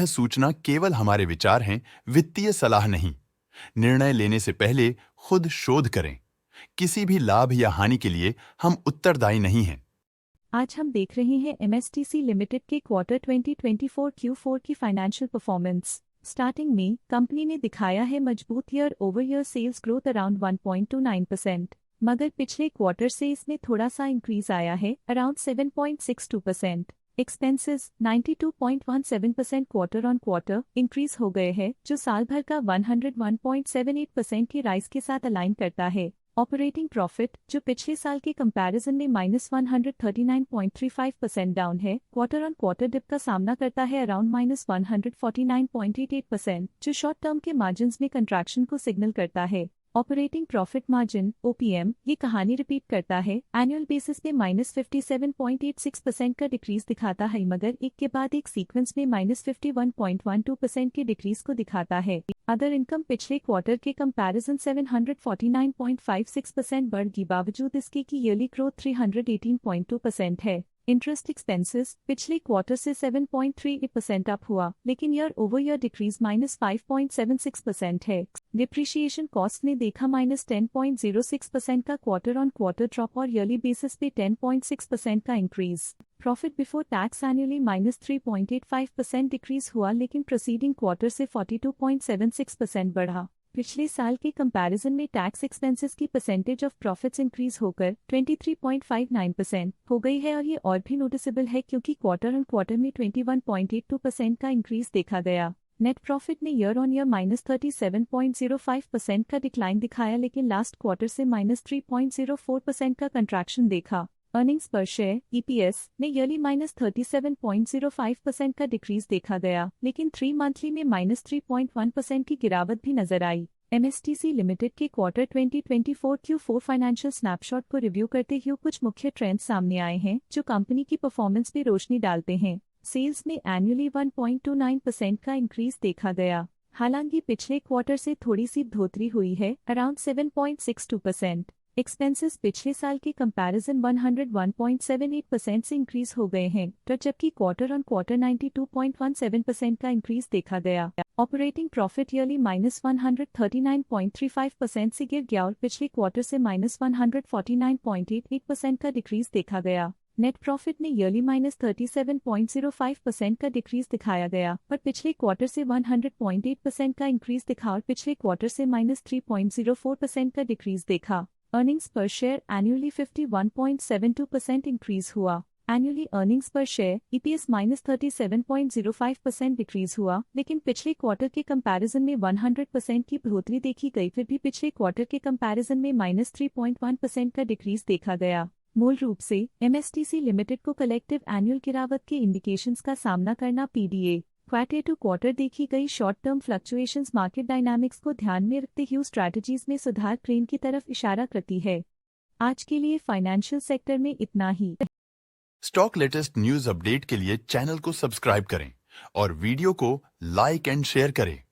सूचना केवल हमारे विचार हैं, वित्तीय सलाह नहीं। निर्णय लेने से पहले खुद शोध करें। किसी भी लाभ या हानि के लिए हम उत्तरदायी नहीं हैं। आज हम देख रहे हैं एमएसटीसी लिमिटेड के क्वार्टर 2024 Q4 की फाइनेंशियल परफॉर्मेंस। स्टार्टिंग में कंपनी ने दिखाया है मजबूत year over year sales growth around 1.29%, मगर पिछले क्वार्टर से इसमें थोड़ा सा इंक्रीज आया है around 7.62%। Expenses 92.17% quarter on quarter increase हो गए हैं, जो साल भर का 101.78% की राइज के साथ अलाइन करता है। ऑपरेटिंग प्रॉफिट, जो पिछले साल के कंपैरिजन में -139.35% डाउन है, क्वार्टर ऑन क्वार्टर डिप का सामना करता है अराउंड -149.88%, जो शॉर्ट टर्म के मार्जिन्स में कंट्रैक्शन को सिग्नल करता है। ऑपरेटिंग प्रॉफिट मार्जिन OPM ये कहानी रिपीट करता है, एनुअल बेसिस पे -57.86% का डिक्रीज दिखाता है, मगर एक के बाद एक सीक्वेंस में -51.12% के डिक्रीज को दिखाता है। अदर इनकम पिछले क्वार्टर के कंपैरिजन 749.56% बढ़ गई, बावजूद इसके की ईयरली ग्रोथ 318.2% है। इंटरेस्ट एक्सपेंसेस पिछले क्वार्टर से 7.38% अप हुआ, लेकिन ईयर ओवर ईयर डिक्रीज -5.76% है। डिप्रिशिएशन कॉस्ट ने देखा -10.06% का क्वार्टर ऑन क्वार्टर ड्रॉप और ईयरली बेसिस पे 10.6% का increase. Profit before tax annually -3.85% decrease हुआ, लेकिन प्रोसीडिंग क्वार्टर से 42.76% बढ़ा। पिछले साल के कंपैरिजन में टैक्स एक्सपेंसेस की परसेंटेज ऑफ प्रॉफिट्स इंक्रीज होकर 23.59% हो गई है, और ये और भी नोटिसेबल है क्योंकि क्वार्टर ऑन क्वार्टर में 21.82% का इंक्रीज देखा गया। नेट प्रॉफिट ने ईयर ऑन ईयर -37.05% का डिक्लाइन दिखाया, लेकिन लास्ट क्वार्टर से -3.04% का कंट्रैक्शन देखा। अर्निंग्स पर शेयर EPS ने ईयरली -37.05% का डिक्रीज देखा गया, लेकिन 3 मंथली में -3.1% की गिरावट भी नजर आई। एमएसटीसी लिमिटेड के क्वार्टर 2024 Q4 फाइनेंशियल स्नैपशॉट को रिव्यू करते हुए कुछ मुख्य ट्रेंड्स सामने आए हैं, जो कंपनी की परफॉर्मेंस पे रोशनी डालते हैं। सेल्स में एनुअली 1.29% का इंक्रीज देखा गया, हालांकि पिछले क्वार्टर से थोड़ी सी बढ़ोतरी हुई है अराउंड 7.62%। एक्सपेंसेस पिछले साल के कंपैरिजन 101.78% से इंक्रीज हो गए हैं, तो जबकि क्वार्टर ऑन क्वार्टर 92.17% का इंक्रीज देखा गया। ऑपरेटिंग प्रॉफिट ईयरली -139.35% से गिर गया और पिछले क्वार्टर से -149.88% का डिक्रीज देखा गया। नेट प्रॉफिट ने ईयरली -37.05% का डिक्रीज दिखाया गया, पर पिछले क्वार्टर से 100.8% का इंक्रीज दिखा और पिछले क्वार्टर से -3.04% का डिक्रीज देखा। अर्निंग्स पर शेयर एनुअली 51.72% इंक्रीज हुआ। एनुअली अर्निंग्स पर शेयर EPS -37.05% डिक्रीज हुआ, लेकिन पिछले क्वार्टर के कंपैरिजन में 100% की बढ़ोतरी देखी गई, फिर भी पिछले क्वार्टर के कंपैरिजन में -3.1% का डिक्रीज देखा गया। मूल रूप से एमएसटीसी लिमिटेड को कलेक्टिव एनुअल गिरावट के इंडिकेशंस का सामना करना PDA क्वार्टर टू क्वार्टर देखी गई short term fluctuations market dynamics को ध्यान में रखते हुए स्ट्रैटेजीज में सुधार ट्रेंड की तरफ इशारा करती है। आज के लिए फाइनेंशियल सेक्टर में इतना ही। स्टॉक लेटेस्ट न्यूज अपडेट के लिए चैनल को सब्सक्राइब करें और वीडियो को लाइक एंड शेयर करें।